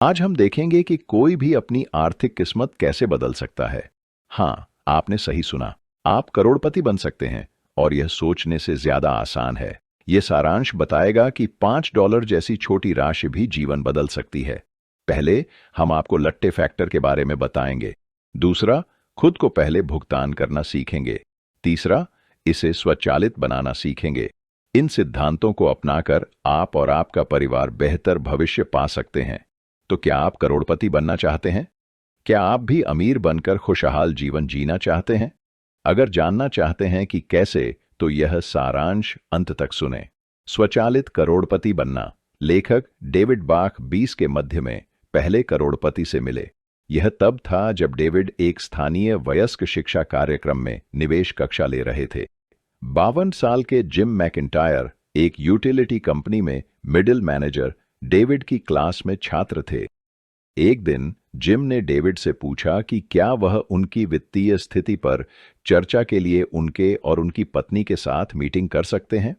आज हम देखेंगे कि कोई भी अपनी आर्थिक किस्मत कैसे बदल सकता है। हाँ, आपने सही सुना। आप करोड़पति बन सकते हैं और यह सोचने से ज्यादा आसान है। यह सारांश बताएगा कि $5 जैसी छोटी राशि भी जीवन बदल सकती है। पहले हम आपको लट्टे फैक्टर के बारे में बताएंगे। दूसरा, खुद को पहले भुगतान करना सीखेंगे। तीसरा, इसे स्वचालित बनाना सीखेंगे। इन सिद्धांतों को अपनाकर आप और आपका परिवार बेहतर भविष्य पा सकते हैं। तो क्या आप करोड़पति बनना चाहते हैं? क्या आप भी अमीर बनकर खुशहाल जीवन जीना चाहते हैं? अगर जानना चाहते हैं कि कैसे, तो यह सारांश अंत तक सुने। स्वचालित करोड़पति बनना। लेखक डेविड बाख 20 के मध्य में पहले करोड़पति से मिले। यह तब था जब डेविड एक स्थानीय वयस्क शिक्षा कार्यक्रम में निवेश कक्षा ले रहे थे। 52 साल के जिम मैकिंटायर एक यूटिलिटी कंपनी में मिडिल मैनेजर डेविड की क्लास में छात्र थे। एक दिन जिम ने डेविड से पूछा कि क्या वह उनकी वित्तीय स्थिति पर चर्चा के लिए उनके और उनकी पत्नी के साथ मीटिंग कर सकते हैं।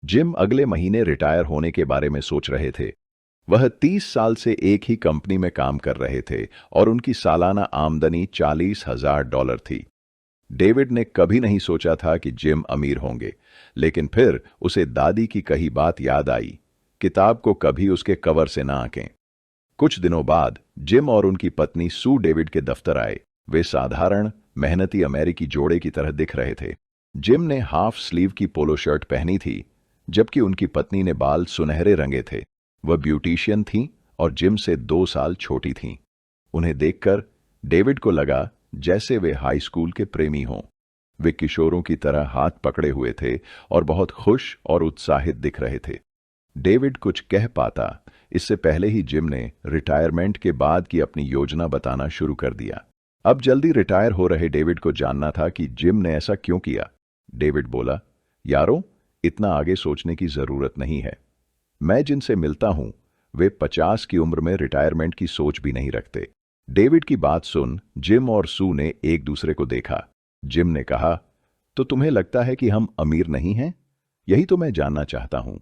जिम अगले महीने रिटायर होने के बारे में सोच रहे थे। वह 30 साल से एक ही कंपनी में काम कर रहे थे और उनकी सालाना आमदनी $40,000 थी। डेविड ने कभी नहीं सोचा था कि जिम अमीर होंगे, लेकिन फिर उसे दादी की कही बात याद आई, किताब को कभी उसके कवर से ना आंकें। कुछ दिनों बाद जिम और उनकी पत्नी सू डेविड के दफ्तर आए। वे साधारण मेहनती अमेरिकी जोड़े की तरह दिख रहे थे। जिम ने हाफ स्लीव की पोलो शर्ट पहनी थी, जबकि उनकी पत्नी ने बाल सुनहरे रंगे थे। वह ब्यूटिशियन थीं और जिम से 2 साल छोटी थीं। उन्हें देखकर डेविड को लगा जैसे वे हाई स्कूल के प्रेमी हों। वे किशोरों की तरह हाथ पकड़े हुए थे और बहुत खुश और उत्साहित दिख रहे थे। डेविड कुछ कह पाता इससे पहले ही जिम ने रिटायरमेंट के बाद की अपनी योजना बताना शुरू कर दिया। अब जल्दी रिटायर हो रहे डेविड को जानना था कि जिम ने ऐसा क्यों किया। डेविड बोला, यारों, इतना आगे सोचने की जरूरत नहीं है। मैं जिनसे मिलता हूं वे 50 की उम्र में रिटायरमेंट की सोच भी नहीं रखते। डेविड की बात सुन जिम और सू ने एक दूसरे को देखा। जिम ने कहा, तो तुम्हें लगता है कि हम अमीर नहीं हैं? यही तो मैं जानना चाहता हूं।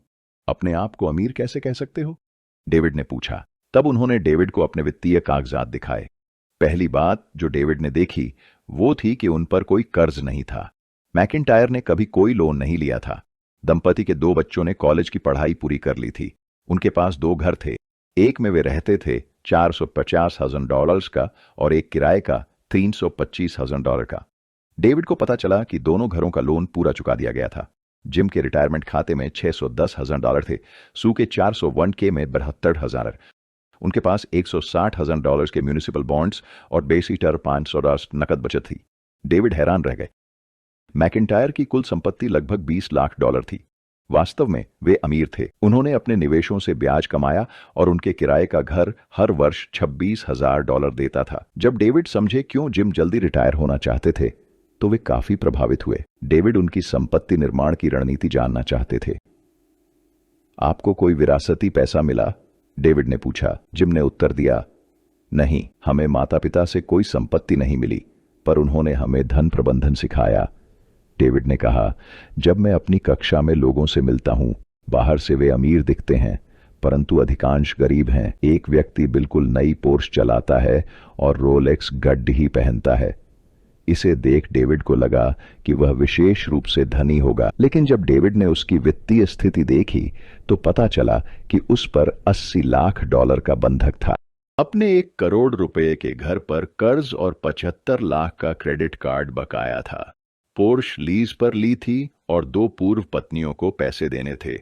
अपने आप को अमीर कैसे कह सकते हो? डेविड ने पूछा। तब उन्होंने डेविड को अपने वित्तीय कागजात दिखाए। पहली बात जो डेविड ने देखी वो थी कि उन पर कोई कर्ज नहीं था। मैकिंटायर ने कभी कोई लोन नहीं लिया था। दंपति के 2 बच्चों ने कॉलेज की पढ़ाई पूरी कर ली थी। उनके पास 2 घर थे। एक में वे रहते थे $450,000 का और एक किराए का $325,000 का। डेविड को पता चला कि दोनों घरों का लोन पूरा चुका दिया गया था। जिम के रिटायरमेंट खाते में $610,000 थे। सू के 401K में $72,000। उनके पास $160,000 के म्यूनिसिपल बॉन्ड्स और बेसिटर $500 नकद बचत थी। डेविड हैरान रह गए। मैकिंटायर की कुल संपत्ति लगभग $20 लाख थी। वास्तव में वे अमीर थे। उन्होंने अपने निवेशों से ब्याज कमाया और उनके किराए का घर हर वर्ष $26,000 देता था। जब डेविड समझे क्यों जिम जल्दी रिटायर होना चाहते थे, तो वे काफी प्रभावित हुए। डेविड उनकी संपत्ति निर्माण की रणनीति जानना चाहते थे। आपको कोई विरासती पैसा मिला? डेविड ने पूछा। जिम ने उत्तर दिया, नहीं, हमें माता पिता से कोई संपत्ति नहीं मिली, पर उन्होंने हमें धन प्रबंधन सिखाया। डेविड ने कहा, जब मैं अपनी कक्षा में लोगों से मिलता हूं, बाहर से वे अमीर दिखते हैं, परंतु अधिकांश गरीब हैं। एक व्यक्ति बिल्कुल नई पोर्श चलाता है और रोलेक्स गड्ड ही पहनता है। इसे देख डेविड को लगा कि वह विशेष रूप से धनी होगा, लेकिन जब डेविड ने उसकी वित्तीय स्थिति देखी तो पता चला कि उस पर $80 लाख का बंधक था। अपने $1 करोड़ के घर पर कर्ज और 75 लाख का क्रेडिट कार्ड बकाया था। पोर्श लीज पर ली थी और 2 पूर्व पत्नियों को पैसे देने थे,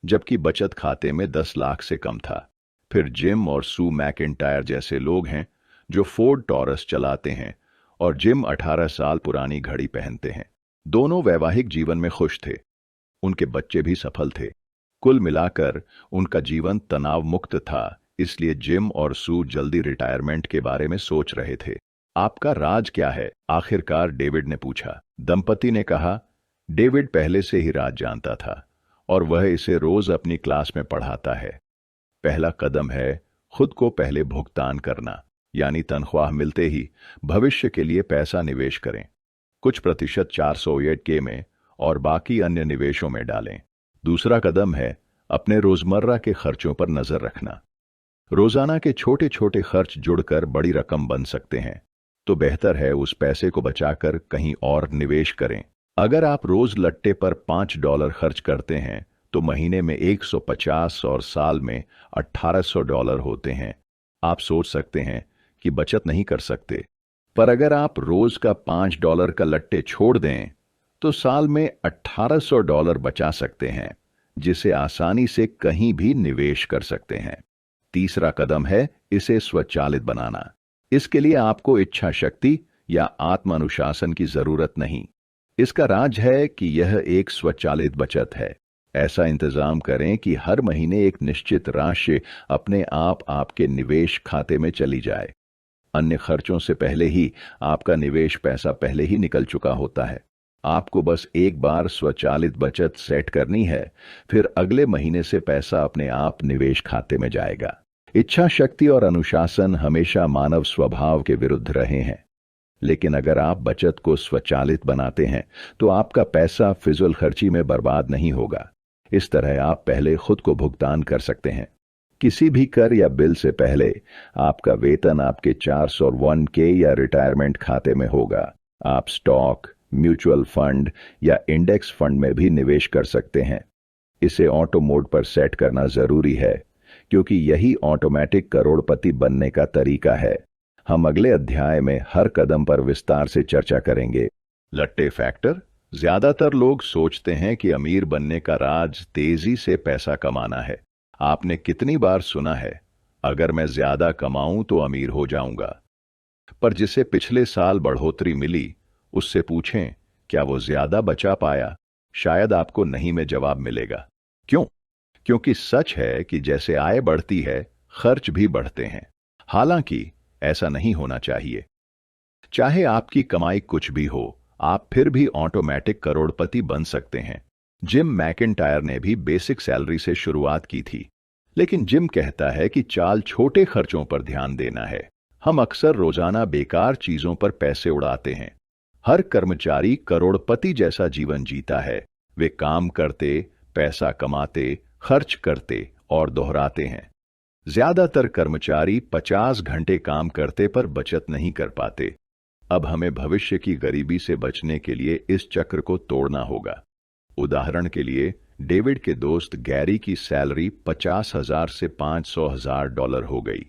जबकि बचत खाते में 10 लाख से कम था। फिर जिम और सू मैकिंटायर जैसे लोग हैं जो फोर्ड टॉरस चलाते हैं और जिम 18 साल पुरानी घड़ी पहनते हैं। दोनों वैवाहिक जीवन में खुश थे। उनके बच्चे भी सफल थे। कुल मिलाकर उनका जीवन तनाव मुक्त था। इसलिए जिम और सू जल्दी रिटायरमेंट के बारे में सोच रहे थे। आपका राज क्या है? आखिरकार डेविड ने पूछा। दंपति ने कहा, डेविड पहले से ही राज जानता था और वह इसे रोज अपनी क्लास में पढ़ाता है। पहला कदम है खुद को पहले भुगतान करना, यानी तनख्वाह मिलते ही भविष्य के लिए पैसा निवेश करें। कुछ प्रतिशत 401K में और बाकी अन्य निवेशों में डालें। दूसरा कदम है अपने रोजमर्रा के खर्चों पर नजर रखना। रोजाना के छोटे छोटे खर्च जुड़कर बड़ी रकम बन सकते हैं, तो बेहतर है उस पैसे को बचाकर कहीं और निवेश करें। अगर आप रोज लट्टे पर $5 खर्च करते हैं तो महीने में 150 और साल में $1800 होते हैं। आप सोच सकते हैं कि बचत नहीं कर सकते, पर अगर आप रोज का $5 का लट्टे छोड़ दें तो साल में $1800 बचा सकते हैं, जिसे आसानी से कहीं भी निवेश कर सकते हैं। तीसरा कदम है इसे स्वचालित बनाना। इसके लिए आपको इच्छा शक्ति या आत्म अनुशासन की जरूरत नहीं। इसका राज है कि यह एक स्वचालित बचत है। ऐसा इंतजाम करें कि हर महीने एक निश्चित राशि अपने आप आपके निवेश खाते में चली जाए। अन्य खर्चों से पहले ही आपका निवेश पैसा पहले ही निकल चुका होता है। आपको बस एक बार स्वचालित बचत सेट करनी है, फिर अगले महीने से पैसा अपने आप निवेश खाते में जाएगा। इच्छा शक्ति और अनुशासन हमेशा मानव स्वभाव के विरुद्ध रहे हैं, लेकिन अगर आप बचत को स्वचालित बनाते हैं तो आपका पैसा फिजूल खर्ची में बर्बाद नहीं होगा। इस तरह आप पहले खुद को भुगतान कर सकते हैं। किसी भी कर या बिल से पहले आपका वेतन आपके 401k या रिटायरमेंट खाते में होगा। आप स्टॉक, म्यूचुअल फंड या इंडेक्स फंड में भी निवेश कर सकते हैं। इसे ऑटो मोड पर सेट करना जरूरी है, क्योंकि यही ऑटोमेटिक करोड़पति बनने का तरीका है। हम अगले अध्याय में हर कदम पर विस्तार से चर्चा करेंगे। Latte factor. ज्यादातर लोग सोचते हैं कि अमीर बनने का राज तेजी से पैसा कमाना है। आपने कितनी बार सुना है, अगर मैं ज्यादा कमाऊं तो अमीर हो जाऊंगा। पर जिसे पिछले साल बढ़ोतरी मिली, उससे पूछें क्या वो ज्यादा बचा पाया? शायद आपको नहीं में जवाब मिलेगा। क्यों? क्योंकि सच है कि जैसे आय बढ़ती है, खर्च भी बढ़ते हैं। हालांकि ऐसा नहीं होना चाहिए। चाहे आपकी कमाई कुछ भी हो, आप फिर भी ऑटोमेटिक करोड़पति बन सकते हैं। जिम मैकिन्टायर ने भी बेसिक सैलरी से शुरुआत की थी, लेकिन जिम कहता है कि चाल छोटे खर्चों पर ध्यान देना है। हम अक्सर रोजाना बेकार चीजों पर पैसे उड़ाते हैं। हर कर्मचारी करोड़पति जैसा जीवन जीता है। वे काम करते, पैसा कमाते, खर्च करते और दोहराते हैं। ज्यादातर कर्मचारी 50 घंटे काम करते पर बचत नहीं कर पाते। अब हमें भविष्य की गरीबी से बचने के लिए इस चक्र को तोड़ना होगा। उदाहरण के लिए, डेविड के दोस्त गैरी की सैलरी 50,000 से $500,000 हो गई,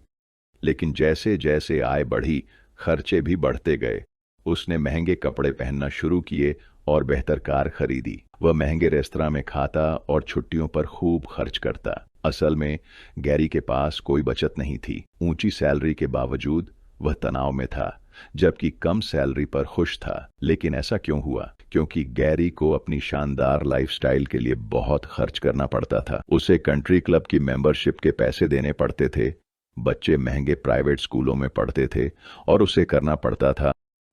लेकिन जैसे जैसे आय बढ़ी, खर्चे भी बढ़ते गए। उसने महंगे कपड़े पहनना शुरू किए और बेहतर कार खरीदी। वह महंगे रेस्तरां में खाता और छुट्टियों पर खूब खर्च करता। असल में गैरी के पास कोई बचत नहीं थी। ऊंची सैलरी के बावजूद वह तनाव में था, जबकि कम सैलरी पर खुश था। लेकिन ऐसा क्यों हुआ? क्योंकि गैरी को अपनी शानदार लाइफस्टाइल के लिए बहुत खर्च करना पड़ता था। उसे कंट्री क्लब की मेंबरशिप के पैसे देने पड़ते थे, बच्चे महंगे प्राइवेट स्कूलों में पढ़ते थे और उसे करना पड़ता था।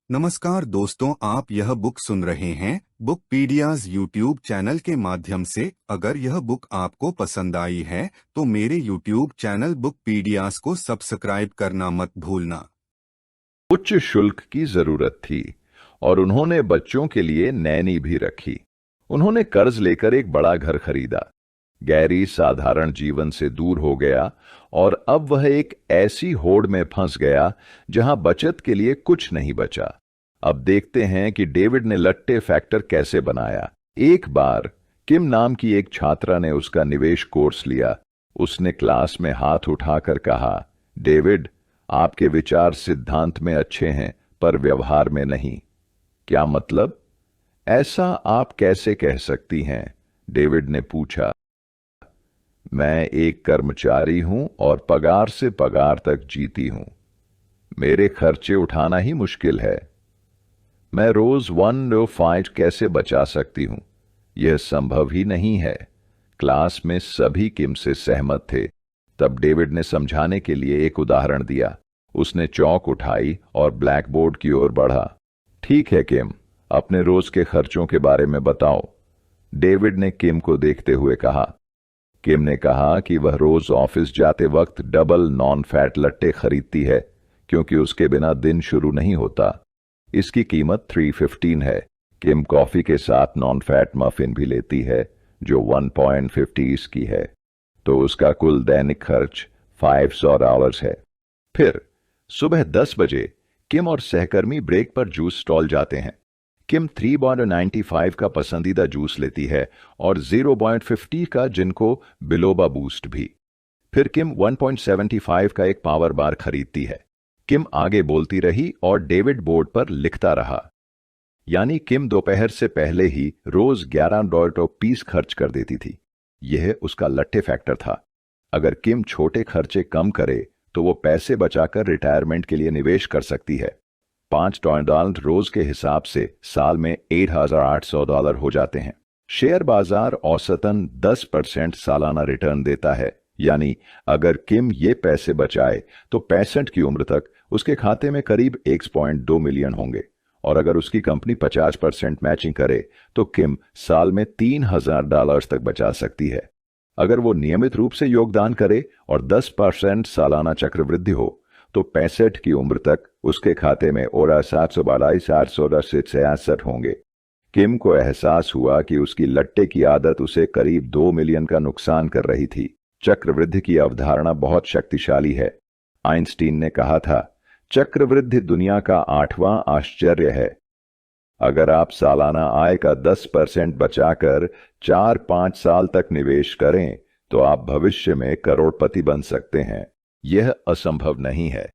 नमस्कार दोस्तों, आप यह बुक सुन रहे हैं बुकपीडियाज यूट्यूब चैनल के माध्यम से। अगर यह बुक आपको पसंद आई है तो मेरे यूट्यूब चैनल बुकपीडियाज को सब्सक्राइब करना मत भूलना। उच्च शुल्क की जरूरत थी और उन्होंने बच्चों के लिए नैनी भी रखी। उन्होंने कर्ज लेकर एक बड़ा घर खरीदा। गैरी साधारण जीवन से दूर हो गया और अब वह एक ऐसी होड़ में फंस गया जहां बचत के लिए कुछ नहीं बचा। अब देखते हैं कि डेविड ने लट्टे फैक्टर कैसे बनाया। एक बार किम नाम की एक छात्रा ने उसका निवेश कोर्स लिया। उसने क्लास में हाथ उठाकर कहा, डेविड, आपके विचार सिद्धांत में अच्छे हैं पर व्यवहार में नहीं। क्या मतलब? ऐसा आप कैसे कह सकती हैं? डेविड ने पूछा। मैं एक कर्मचारी हूं और पगार से पगार तक जीती हूं। मेरे खर्चे उठाना ही मुश्किल है। मैं रोज $1 कैसे बचा सकती हूं? यह संभव ही नहीं है। क्लास में सभी किम से सहमत थे। तब डेविड ने समझाने के लिए एक उदाहरण दिया। उसने चौक उठाई और ब्लैक बोर्ड की ओर बढ़ा। ठीक है किम, अपने रोज के खर्चों के बारे में बताओ, डेविड ने किम को देखते हुए कहा। किम ने कहा कि वह रोज ऑफिस जाते वक्त डबल नॉन फैट लट्टे खरीदती है, क्योंकि उसके बिना दिन शुरू नहीं होता। इसकी कीमत $3.15 है। किम कॉफी के साथ नॉन फैट मफिन भी लेती है, जो 1.50 की है। तो उसका कुल दैनिक खर्च $500 है। फिर सुबह 10 बजे किम और सहकर्मी ब्रेक पर जूस स्टॉल जाते हैं। किम 3.95 का पसंदीदा जूस लेती है और 0.50 का जिनको बिलोबा बूस्ट भी। फिर किम 1.75 का एक पावर बार खरीदती है। किम आगे बोलती रही और डेविड बोर्ड पर लिखता रहा। यानी किम दोपहर से पहले ही रोज $11 खर्च कर देती थी। यह उसका लट्ठे फैक्टर था। अगर किम छोटे खर्चे कम करे तो वो पैसे बचाकर रिटायरमेंट के लिए निवेश कर सकती है। $5 रोज के हिसाब से साल में $8,800 हो जाते हैं। शेयर बाजार औसतन 10% सालाना रिटर्न देता है। यानी अगर किम ये पैसे बचाए तो 65 की उम्र तक उसके खाते में करीब 1.2 मिलियन होंगे, और अगर उसकी कंपनी 50% मैचिंग करे तो किम साल में $3,000 तक बचा सकती है। अगर वो नियमित रूप से योगदान करे और 10% सालाना चक्रवृद्धि हो तो 65 की उम्र तक उसके खाते में और 722,866 होंगे। किम को एहसास हुआ कि उसकी लट्टे की आदत उसे करीब 2 मिलियन का नुकसान कर रही थी। चक्रवृद्धि की अवधारणा बहुत शक्तिशाली है। आइंस्टीन ने कहा था, चक्रवृद्धि दुनिया का 8वां आश्चर्य है। अगर आप सालाना आय का 10% बचाकर 4-5 साल तक निवेश करें तो आप भविष्य में करोड़पति बन सकते हैं। यह असंभव नहीं है।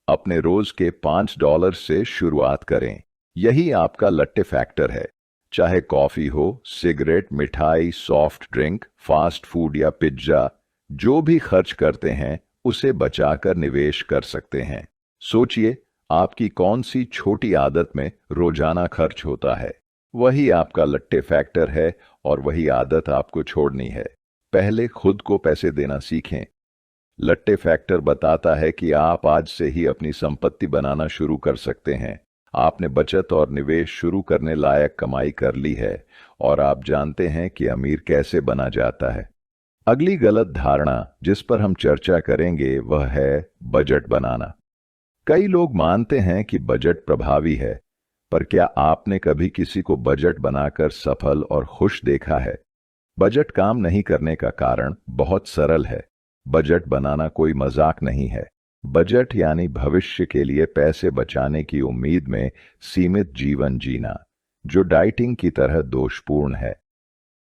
अपने रोज के $5 से शुरुआत करें। यही आपका लट्टे फैक्टर है। चाहे कॉफी हो, सिगरेट, मिठाई, सॉफ्ट ड्रिंक, फास्ट फूड या पिज्जा, जो भी खर्च करते हैं उसे बचाकर निवेश कर सकते हैं। सोचिए, आपकी कौन सी छोटी आदत में रोजाना खर्च होता है। वही आपका लट्टे फैक्टर है और वही आदत आपको छोड़नी है। पहले खुद को पैसे देना सीखें। लट्टे फैक्टर बताता है कि आप आज से ही अपनी संपत्ति बनाना शुरू कर सकते हैं। आपने बचत और निवेश शुरू करने लायक कमाई कर ली है और आप जानते हैं कि अमीर कैसे बना जाता है। अगली गलत धारणा जिस पर हम चर्चा करेंगे वह है बजट बनाना। कई लोग मानते हैं कि बजट प्रभावी है, पर क्या आपने कभी किसी को बजट बनाकर सफल और खुश देखा है? बजट काम नहीं करने का कारण बहुत सरल है। बजट बनाना कोई मजाक नहीं है। बजट यानी भविष्य के लिए पैसे बचाने की उम्मीद में सीमित जीवन जीना, जो डाइटिंग की तरह दोषपूर्ण है।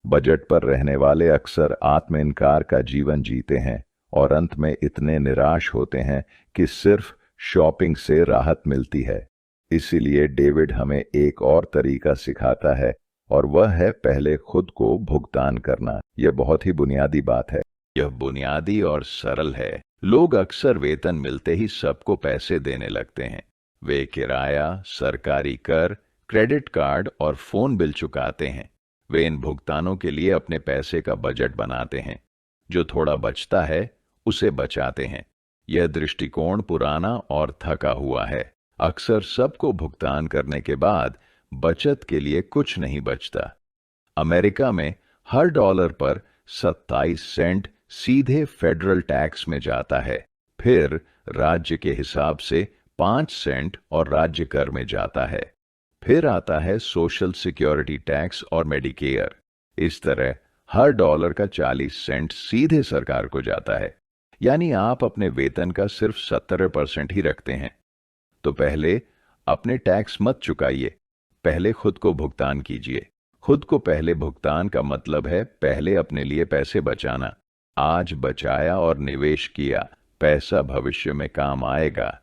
बजट पर रहने वाले अक्सर आत्म इनकार का जीवन जीते हैं और अंत में इतने निराश होते हैं कि सिर्फ शॉपिंग से राहत मिलती है। इसीलिए डेविड हमें एक और तरीका सिखाता है और वह है पहले खुद को भुगतान करना। यह बहुत ही बुनियादी बात है। यह बुनियादी और सरल है। लोग अक्सर वेतन मिलते ही सबको पैसे देने लगते हैं। वे किराया, सरकारी कर, क्रेडिट कार्ड और फोन बिल चुकाते हैं। वे इन भुगतानों के लिए अपने पैसे का बजट बनाते हैं। जो थोड़ा बचता है उसे बचाते हैं। यह दृष्टिकोण पुराना और थका हुआ है। अक्सर सबको भुगतान करने के बाद बचत के लिए कुछ नहीं बचता। अमेरिका में हर डॉलर पर 27 सेंट सीधे फेडरल टैक्स में जाता है। फिर राज्य के हिसाब से 5 सेंट और राज्य कर में जाता है। फिर आता है सोशल सिक्योरिटी टैक्स और मेडिकेयर। इस तरह हर डॉलर का 40 सेंट सीधे सरकार को जाता है। यानी आप अपने वेतन का सिर्फ 70% ही रखते हैं। तो पहले अपने टैक्स मत चुकाइए, पहले खुद को भुगतान कीजिए। खुद को पहले भुगतान का मतलब है पहले अपने लिए पैसे बचाना। आज बचाया और निवेश किया, पैसा भविष्य में काम आएगा।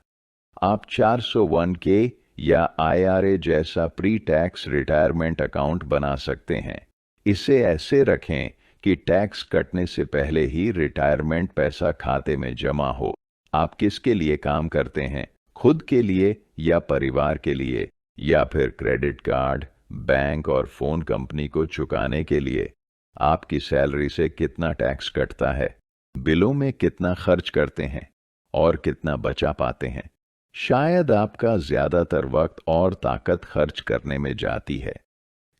आप 401k या IRA जैसा प्री टैक्स रिटायरमेंट अकाउंट बना सकते हैं। इसे ऐसे रखें कि टैक्स कटने से पहले ही रिटायरमेंट पैसा खाते में जमा हो। आप किसके लिए काम करते हैं? खुद के लिए या परिवार के लिए, या फिर क्रेडिट कार्ड, बैंक और फोन कंपनी को चुकाने के लिए? आपकी सैलरी से कितना टैक्स कटता है? बिलों में कितना खर्च करते हैं और कितना बचा पाते हैं? शायद आपका ज्यादातर वक्त और ताकत खर्च करने में जाती है।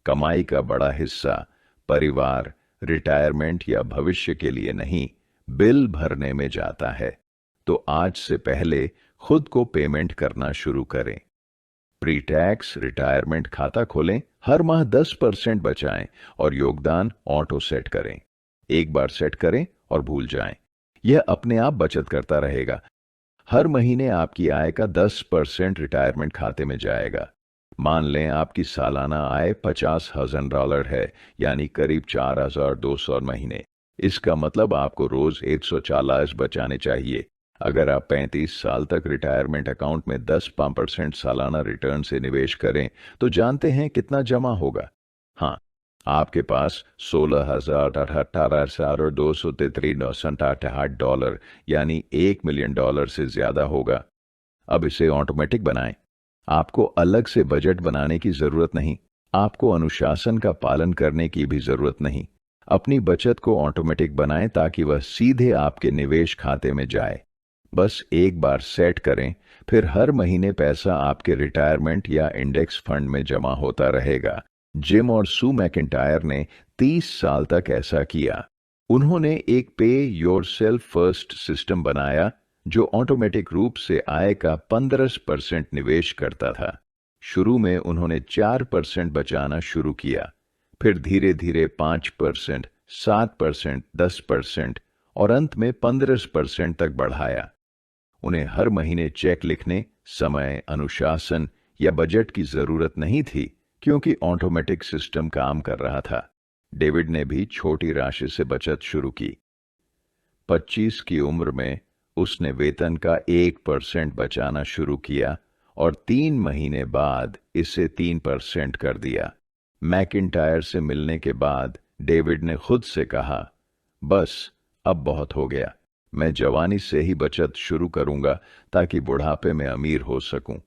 कमाई का बड़ा हिस्सा परिवार, रिटायरमेंट या भविष्य के लिए नहीं, बिल भरने में जाता है। तो आज से पहले खुद को पेमेंट करना शुरू करें। प्री टैक्स रिटायरमेंट खाता खोलें, हर माह 10% बचाएं और योगदान ऑटो सेट करें। एक बार सेट करें और भूल जाएं। यह अपने आप बचत करता रहेगा। हर महीने आपकी आय का 10% रिटायरमेंट खाते में जाएगा। मान लें आपकी सालाना आय $50,000 है, यानी करीब 4,200 महीने। इसका मतलब आपको रोज 140 बचाने चाहिए। अगर आप 35 साल तक रिटायरमेंट अकाउंट में 10% सालाना रिटर्न से निवेश करें, तो जानते हैं कितना जमा होगा? हाँ, आपके पास $16,233 यानी $1 मिलियन से ज्यादा होगा। अब इसे ऑटोमेटिक बनाएं। आपको अलग से बजट बनाने की जरूरत नहीं। आपको अनुशासन का पालन करने की भी जरूरत नहीं। अपनी बचत को ऑटोमेटिक बनाएं ताकि वह सीधे आपके निवेश खाते में जाए। बस एक बार सेट करें, फिर हर महीने पैसा आपके रिटायरमेंट या इंडेक्स फंड में जमा होता रहेगा। जिम और सू मैकिंटायर ने 30 साल तक ऐसा किया। उन्होंने एक पे योरसेल्फ फर्स्ट सिस्टम बनाया जो ऑटोमेटिक रूप से आय का 15% निवेश करता था। शुरू में उन्होंने 4% बचाना शुरू किया, फिर धीरे धीरे 5%, 7%, 10% और अंत में 15% तक बढ़ाया। उन्हें हर महीने चेक लिखने, समय, अनुशासन या बजट की जरूरत नहीं थी, क्योंकि ऑटोमेटिक सिस्टम काम कर रहा था। डेविड ने भी छोटी राशि से बचत शुरू की। 25 की उम्र में उसने वेतन का 1% बचाना शुरू किया और 3 महीने बाद इसे 3% कर दिया। मैकिंटायर से मिलने के बाद डेविड ने खुद से कहा, बस अब बहुत हो गया। मैं जवानी से ही बचत शुरू करूंगा ताकि बुढ़ापे में अमीर हो सकूं।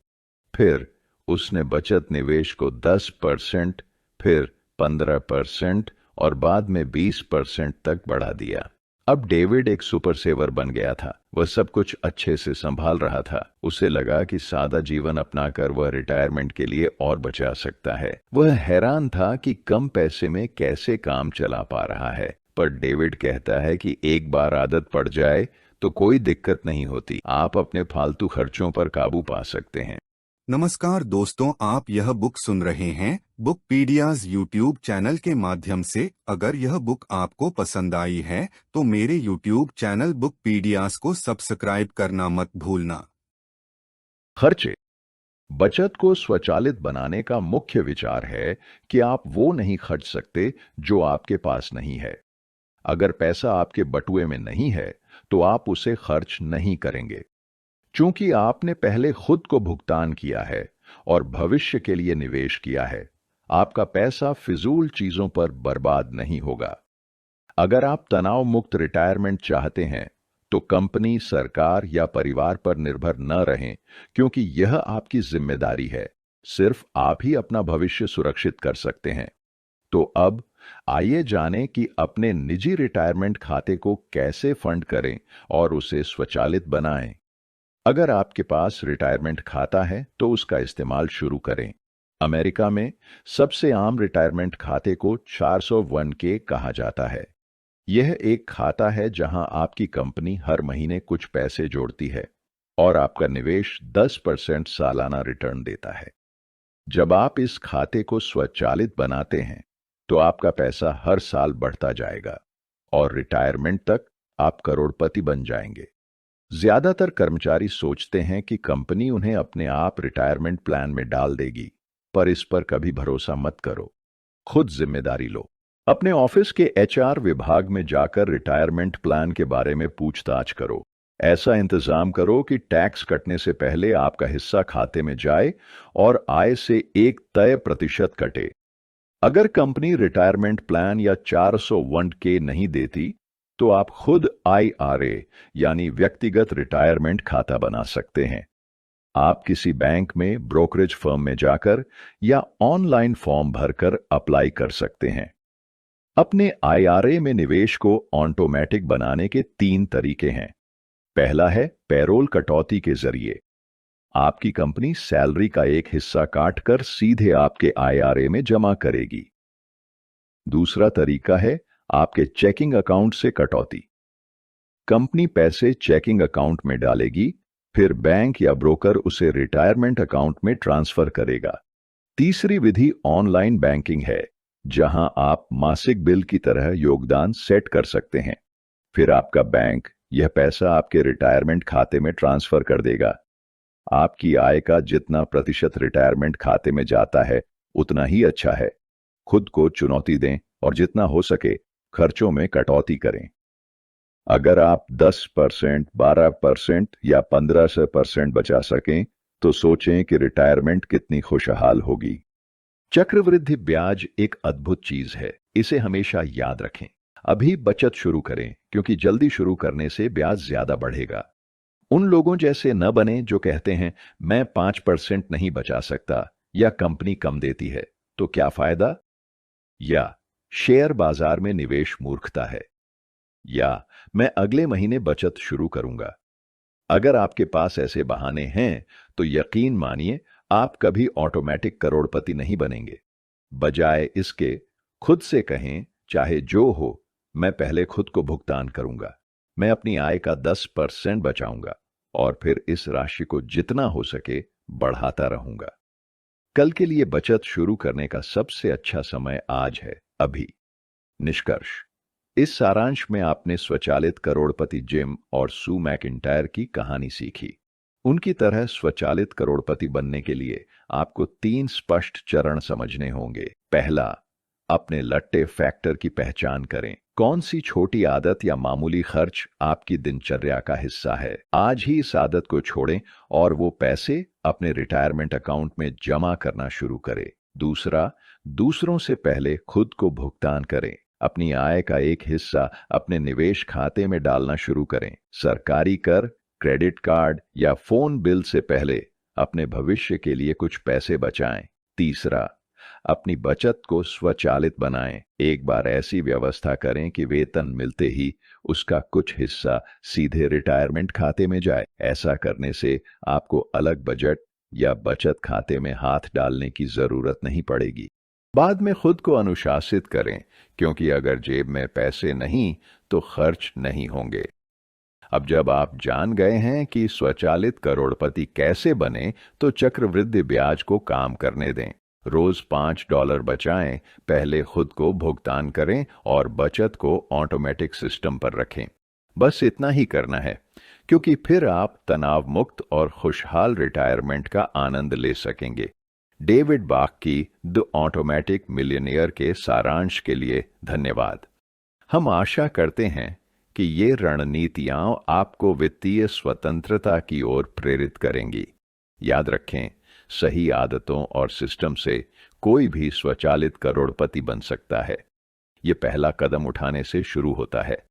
फिर उसने बचत निवेश को 10%, फिर 15% और बाद में 20% तक बढ़ा दिया। अब डेविड एक सुपर सेवर बन गया था। वह सब कुछ अच्छे से संभाल रहा था। उसे लगा कि सादा जीवन अपनाकर वह रिटायरमेंट के लिए और बचा सकता है। वह हैरान था कि कम पैसे में कैसे काम चला पा रहा है। पर डेविड कहता है कि एक बार आदत पड़ जाए तो कोई दिक्कत नहीं होती। आप अपने फालतू खर्चों पर काबू पा सकते हैं। नमस्कार दोस्तों, आप यह बुक सुन रहे हैं बुकपीडियाज यूट्यूब चैनल के माध्यम से। अगर यह बुक आपको पसंद आई है तो मेरे यूट्यूब चैनल बुकपीडियाज को सब्सक्राइब करना मत भूलना। खर्चे। बचत को स्वचालित बनाने का मुख्य विचार है कि आप वो नहीं खर्च सकते जो आपके पास नहीं है। अगर पैसा आपके बटुए में नहीं है तो आप उसे खर्च नहीं करेंगे, चूंकि आपने पहले खुद को भुगतान किया है और भविष्य के लिए निवेश किया है। आपका पैसा फिजूल चीजों पर बर्बाद नहीं होगा। अगर आप तनाव मुक्त रिटायरमेंट चाहते हैं तो कंपनी, सरकार या परिवार पर निर्भर न रहें, क्योंकि यह आपकी जिम्मेदारी है। सिर्फ आप ही अपना भविष्य सुरक्षित कर सकते हैं। तो अब आइए जानें कि अपने निजी रिटायरमेंट खाते को कैसे फंड करें और उसे स्वचालित बनाएं। अगर आपके पास रिटायरमेंट खाता है तो उसका इस्तेमाल शुरू करें। अमेरिका में सबसे आम रिटायरमेंट खाते को 401k कहा जाता है। यह एक खाता है जहां आपकी कंपनी हर महीने कुछ पैसे जोड़ती है और आपका निवेश 10% सालाना रिटर्न देता है। जब आप इस खाते को स्वचालित बनाते हैं तो आपका पैसा हर साल बढ़ता जाएगा और रिटायरमेंट तक आप करोड़पति बन जाएंगे। ज्यादातर कर्मचारी सोचते हैं कि कंपनी उन्हें अपने आप रिटायरमेंट प्लान में डाल देगी, पर इस पर कभी भरोसा मत करो। खुद जिम्मेदारी लो। अपने ऑफिस के एचआर विभाग में जाकर रिटायरमेंट प्लान के बारे में पूछताछ करो। ऐसा इंतजाम करो कि टैक्स कटने से पहले आपका हिस्सा खाते में जाए और आय से एक तय प्रतिशत कटे। अगर कंपनी रिटायरमेंट प्लान या 401k नहीं देती तो आप खुद IRA यानी व्यक्तिगत रिटायरमेंट खाता बना सकते हैं। आप किसी बैंक में, ब्रोकरेज फर्म में जाकर या ऑनलाइन फॉर्म भरकर अप्लाई कर सकते हैं। अपने IRA में निवेश को ऑटोमेटिक बनाने के 3 तरीके हैं। पहला है पेरोल कटौती के जरिए। आपकी कंपनी सैलरी का एक हिस्सा काटकर सीधे आपके IRA में जमा करेगी। दूसरा तरीका है आपके चेकिंग अकाउंट से कटौती। कंपनी पैसे चेकिंग अकाउंट में डालेगी, फिर बैंक या ब्रोकर उसे रिटायरमेंट अकाउंट में ट्रांसफर करेगा। तीसरी विधि ऑनलाइन बैंकिंग है, जहां आप मासिक बिल की तरह योगदान सेट कर सकते हैं। फिर आपका बैंक यह पैसा आपके रिटायरमेंट खाते में ट्रांसफर कर देगा। आपकी आय का जितना प्रतिशत रिटायरमेंट खाते में जाता है उतना ही अच्छा है। खुद को चुनौती दें और जितना हो सके खर्चों में कटौती करें। अगर आप 10%, 12% या 15% बचा सकें तो सोचें कि रिटायरमेंट कितनी खुशहाल होगी। चक्रवृद्धि ब्याज एक अद्भुत चीज है, इसे हमेशा याद रखें। अभी बचत शुरू करें क्योंकि जल्दी शुरू करने से ब्याज ज्यादा बढ़ेगा। उन लोगों जैसे न बने जो कहते हैं मैं 5% नहीं बचा सकता या कंपनी कम देती है तो क्या फायदा, या शेयर बाजार में निवेश मूर्खता है, या मैं अगले महीने बचत शुरू करूंगा। अगर आपके पास ऐसे बहाने हैं तो यकीन मानिए आप कभी ऑटोमेटिक करोड़पति नहीं बनेंगे। बजाय इसके खुद से कहें चाहे जो हो, मैं पहले खुद को भुगतान करूंगा। मैं अपनी आय का 10% बचाऊंगा और फिर इस राशि को जितना हो सके बढ़ाता रहूंगा। कल के लिए बचत शुरू करने का सबसे अच्छा समय आज है, अभी। निष्कर्ष, इस सारांश में आपने स्वचालित करोड़पति जिम और सू मैकिंटायर की कहानी सीखी। उनकी तरह स्वचालित करोड़पति बनने के लिए आपको 3 स्पष्ट चरण समझने होंगे। पहला, अपने लट्टे फैक्टर की पहचान करें। कौन सी छोटी आदत या मामूली खर्च आपकी दिनचर्या का हिस्सा है? आज ही इस आदत को छोड़ें और वो पैसे अपने रिटायरमेंट अकाउंट में जमा करना शुरू करें। दूसरा, दूसरों से पहले खुद को भुगतान करें। अपनी आय का एक हिस्सा अपने निवेश खाते में डालना शुरू करें। सरकारी कर, क्रेडिट कार्ड या फोन बिल से पहले अपने भविष्य के लिए कुछ पैसे बचाएं। तीसरा, अपनी बचत को स्वचालित बनाएं। एक बार ऐसी व्यवस्था करें कि वेतन मिलते ही उसका कुछ हिस्सा सीधे रिटायरमेंट खाते में जाए। ऐसा करने से आपको अलग बजट या बचत खाते में हाथ डालने की जरूरत नहीं पड़ेगी। बाद में खुद को अनुशासित करें, क्योंकि अगर जेब में पैसे नहीं तो खर्च नहीं होंगे। अब जब आप जान गए हैं कि स्वचालित करोड़पति कैसे बने, तो चक्रवृद्धि ब्याज को काम करने दें। रोज $5 बचाएं, पहले खुद को भुगतान करें और बचत को ऑटोमेटिक सिस्टम पर रखें। बस इतना ही करना है, क्योंकि फिर आप तनाव मुक्त और खुशहाल रिटायरमेंट का आनंद ले सकेंगे। डेविड बाक की द ऑटोमेटिक मिलियनियर के सारांश के लिए धन्यवाद। हम आशा करते हैं कि ये रणनीतियां आपको वित्तीय स्वतंत्रता की ओर प्रेरित करेंगी। याद रखें, सही आदतों और सिस्टम से कोई भी स्वचालित करोड़पति बन सकता है। ये पहला कदम उठाने से शुरू होता है।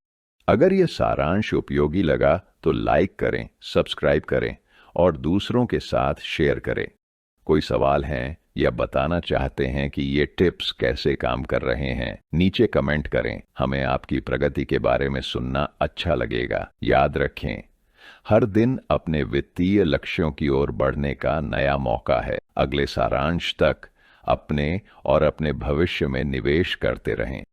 अगर ये सारांश उपयोगी लगा तो लाइक करें, सब्सक्राइब करें और दूसरों के साथ शेयर करें। कोई सवाल है या बताना चाहते हैं कि ये टिप्स कैसे काम कर रहे हैं, नीचे कमेंट करें। हमें आपकी प्रगति के बारे में सुनना अच्छा लगेगा। याद रखें, हर दिन अपने वित्तीय लक्ष्यों की ओर बढ़ने का नया मौका है। अगले सारांश तक अपने और अपने भविष्य में निवेश करते रहें।